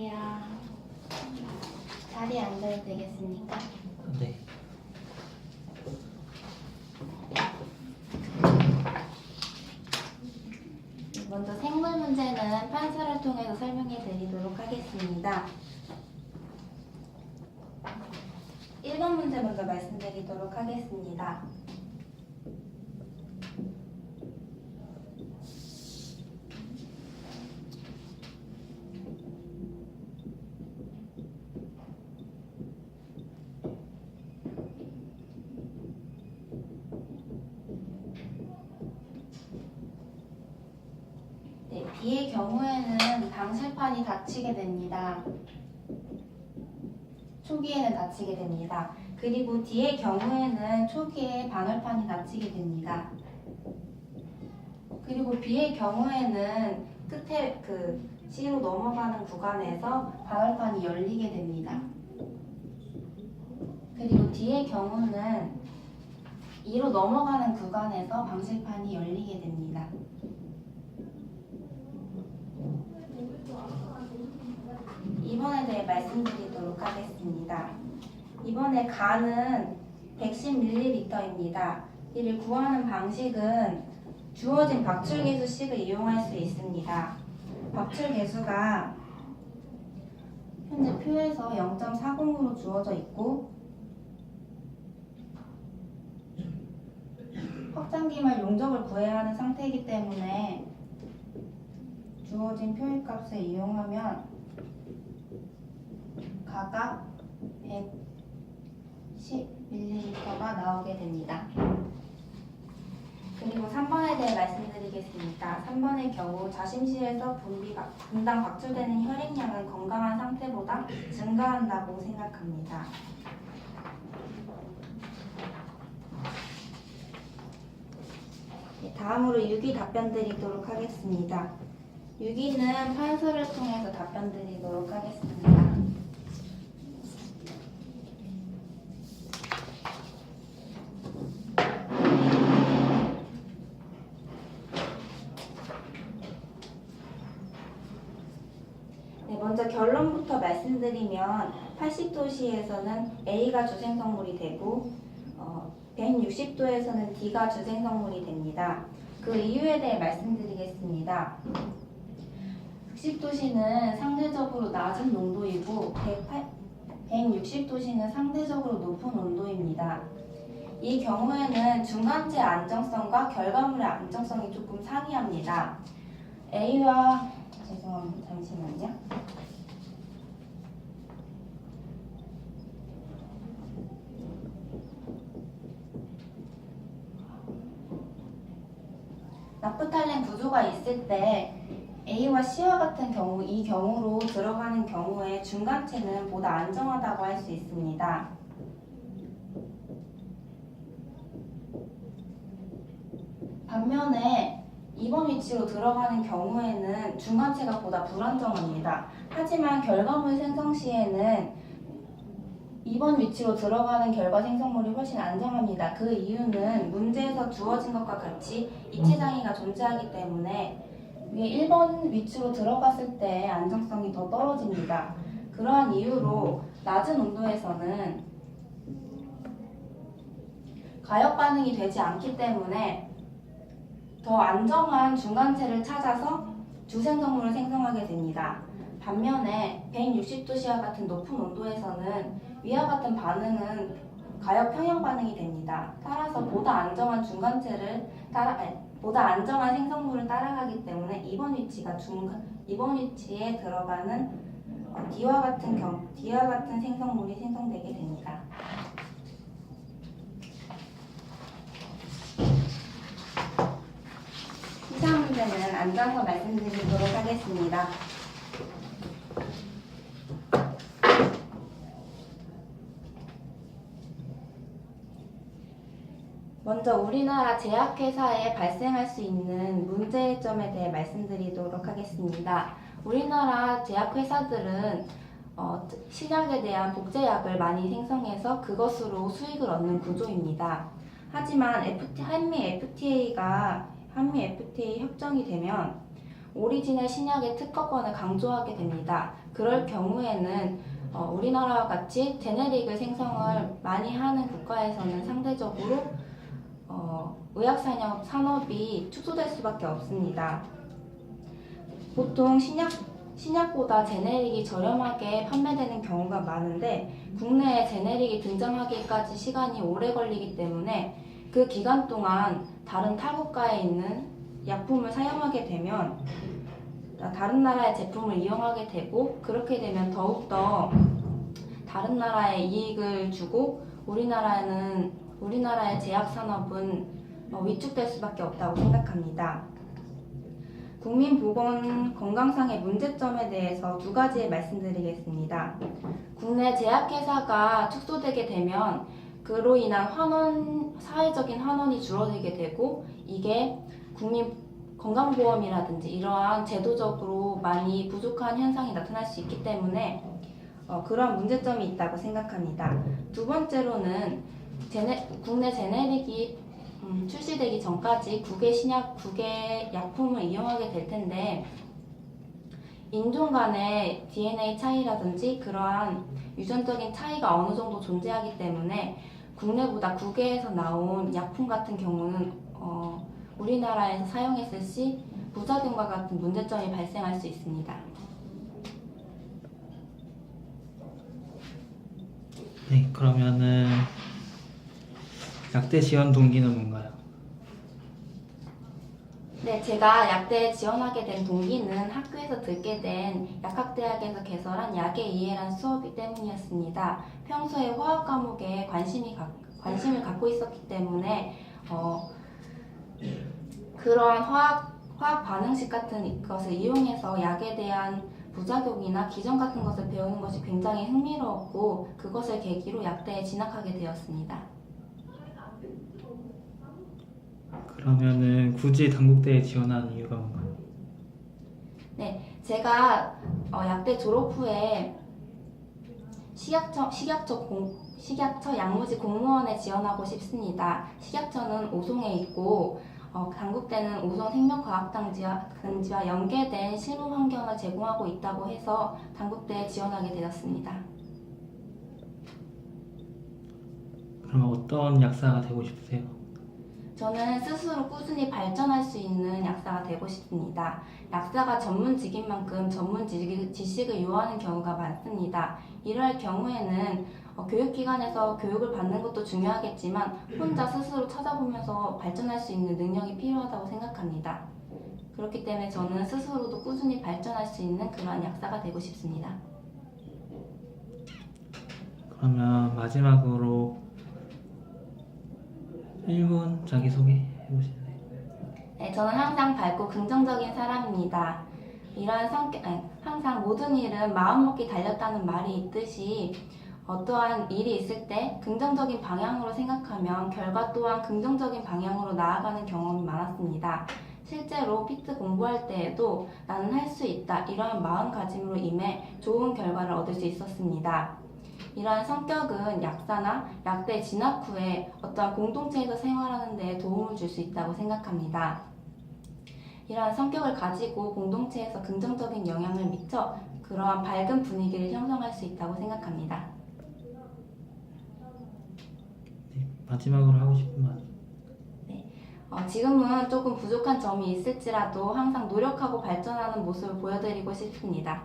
안녕하세요. 자리에 앉아도 되겠습니까? 네. 먼저 생물 문제는 판서를 통해서 설명해 드리도록 하겠습니다. 1번 문제 먼저 말씀드리도록 하겠습니다. B의 경우에는 방실판이 닫히게 됩니다. 초기에는 닫히게 됩니다. 그리고 D의 경우에는 초기에 방열판이 닫히게 됩니다. 그리고 B의 경우에는 끝에 C로 넘어가는 구간에서 방열판이 열리게 됩니다. 그리고 D의 경우는 E로 넘어가는 구간에서 방실판이 열리게 됩니다. 이번에 대해 말씀드리도록 하겠습니다. 이번에 간은 110ml입니다. 이를 구하는 방식은 주어진 박출계수식을 이용할 수 있습니다. 박출계수가 현재 표에서 0.40으로 주어져 있고 확장기말 용적을 구해야 하는 상태이기 때문에 주어진 표의 값을 이용하면 가가 110ml가 나오게 됩니다. 그리고 3번에 대해 말씀드리겠습니다. 3번의 경우 자심실에서 분당 박출되는 혈액량은 건강한 상태보다 증가한다고 생각합니다. 다음으로 유기 답변 드리도록 하겠습니다. 유기는 판서를 통해서 답변 드리도록 하겠습니다. 먼저 결론부터 말씀드리면 80도씨에서는 A가 주생성물이 되고 160도에서는 D가 주생성물이 됩니다. 그 이유에 대해 말씀드리겠습니다. 60도씨는 상대적으로 낮은 농도이고 160도씨는 상대적으로 높은 온도입니다. 이 경우에는 중간체 안정성과 결과물의 안정성이 조금 상이합니다. A와 죄송합니다. 잠시만요. 나프탈렌 구조가 있을 때 A와 C와 같은 경우, 이 경우로 들어가는 경우에 중간체는 보다 안정하다고 할 수 있습니다. 반면에 2번 위치로 들어가는 경우에는 중간체가 보다 불안정합니다. 하지만 결과물 생성 시에는 2번 위치로 들어가는 결과 생성물이 훨씬 안정합니다. 그 이유는 문제에서 주어진 것과 같이 이체장애가 존재하기 때문에 위에 1번 위치로 들어갔을 때 안정성이 더 떨어집니다. 그러한 이유로 낮은 온도에서는 가역 반응이 되지 않기 때문에 더 안정한 중간체를 찾아서 주생성물을 생성하게 됩니다. 반면에 160도씨와 같은 높은 온도에서는 위와 같은 반응은 가역 평형 반응이 됩니다. 따라서 보다 안정한 보다 안정한 생성물을 따라가기 때문에 2번 위치에 들어가는 D와 같은 생성물이 생성되게 됩니다. 이상 문제는 앉아서 말씀드리도록 하겠습니다. 먼저 우리나라 제약회사에 발생할 수 있는 문제점에 대해 말씀드리도록 하겠습니다. 우리나라 제약회사들은 신약에 대한 복제약을 많이 생성해서 그것으로 수익을 얻는 구조입니다. 하지만 한미 FTA 협정이 되면 오리지널 신약의 특허권을 강조하게 됩니다. 그럴 경우에는 우리나라와 같이 제네릭을 생성을 많이 하는 국가에서는 상대적으로 의학산업이 축소될 수밖에 없습니다. 보통 신약보다 제네릭이 저렴하게 판매되는 경우가 많은데 국내에 제네릭이 등장하기까지 시간이 오래 걸리기 때문에 그 기간 동안 다른 타국가에 있는 약품을 사용하게 되면 다른 나라의 제품을 이용하게 되고 그렇게 되면 더욱더 다른 나라에 이익을 주고 우리나라의 제약산업은 위축될 수밖에 없다고 생각합니다. 국민보건 건강상의 문제점에 대해서 두 가지 말씀드리겠습니다. 국내 제약회사가 축소되게 되면 그로 인한 사회적인 환원이 줄어들게 되고 이게 국민 건강보험이라든지 이러한 제도적으로 많이 부족한 현상이 나타날 수 있기 때문에 그러한 문제점이 있다고 생각합니다. 두 번째로는 국내 제네릭이 출시되기 전까지 국외 약품을 이용하게 될 텐데 인종 간의 DNA 차이라든지 그러한 유전적인 차이가 어느 정도 존재하기 때문에 국내보다 국외에서 나온 약품 같은 경우는 우리나라에서 사용했을 시 부작용과 같은 문제점이 발생할 수 있습니다. 네, 그러면은 약대 지원 동기는 뭔가요? 네, 제가 약대에 지원하게 된 동기는 학교에서 듣게 된 약학대학에서 개설한 약의 이해란 수업이 때문이었습니다. 평소에 화학 과목에 관심을 갖고 있었기 때문에 그러한 화학 반응식 같은 것을 이용해서 약에 대한 부작용이나 기전 같은 것을 배우는 것이 굉장히 흥미로웠고 그것을 계기로 약대에 진학하게 되었습니다. 그러면은 굳이 단국대에 지원하는 이유가 뭔가요? 네, 제가 약대 졸업 후에 식약처 약무지 공무원에 지원하고 싶습니다. 식약처는 오송에 있고 단국대는 오송 생명과학단지와 연계된 실무 환경을 제공하고 있다고 해서 단국대에 지원하게 되었습니다. 그럼 어떤 약사가 되고 싶으세요? 저는 스스로 꾸준히 발전할 수 있는 약사가 되고 싶습니다. 약사가 전문직인 만큼 전문 지식을 요하는 경우가 많습니다. 이럴 경우에는 교육기관에서 교육을 받는 것도 중요하겠지만 혼자 스스로 찾아보면서 발전할 수 있는 능력이 필요하다고 생각합니다. 그렇기 때문에 저는 스스로도 꾸준히 발전할 수 있는 그러한 약사가 되고 싶습니다. 그러면 마지막으로 1분 자기소개 해보실래요? 네, 저는 항상 밝고 긍정적인 사람입니다. 항상 모든 일은 마음먹기 달렸다는 말이 있듯이 어떠한 일이 있을 때 긍정적인 방향으로 생각하면 결과 또한 긍정적인 방향으로 나아가는 경험이 많았습니다. 실제로 피트 공부할 때에도 나는 할 수 있다 이러한 마음가짐으로 임해 좋은 결과를 얻을 수 있었습니다. 이러한 성격은 약사나 약대 진학 후에 어떠한 공동체에서 생활하는 데 도움을 줄 수 있다고 생각합니다. 이러한 성격을 가지고 공동체에서 긍정적인 영향을 미쳐 그러한 밝은 분위기를 형성할 수 있다고 생각합니다. 네, 마지막으로 하고 싶은 말. 지금은 조금 부족한 점이 있을지라도 항상 노력하고 발전하는 모습을 보여드리고 싶습니다.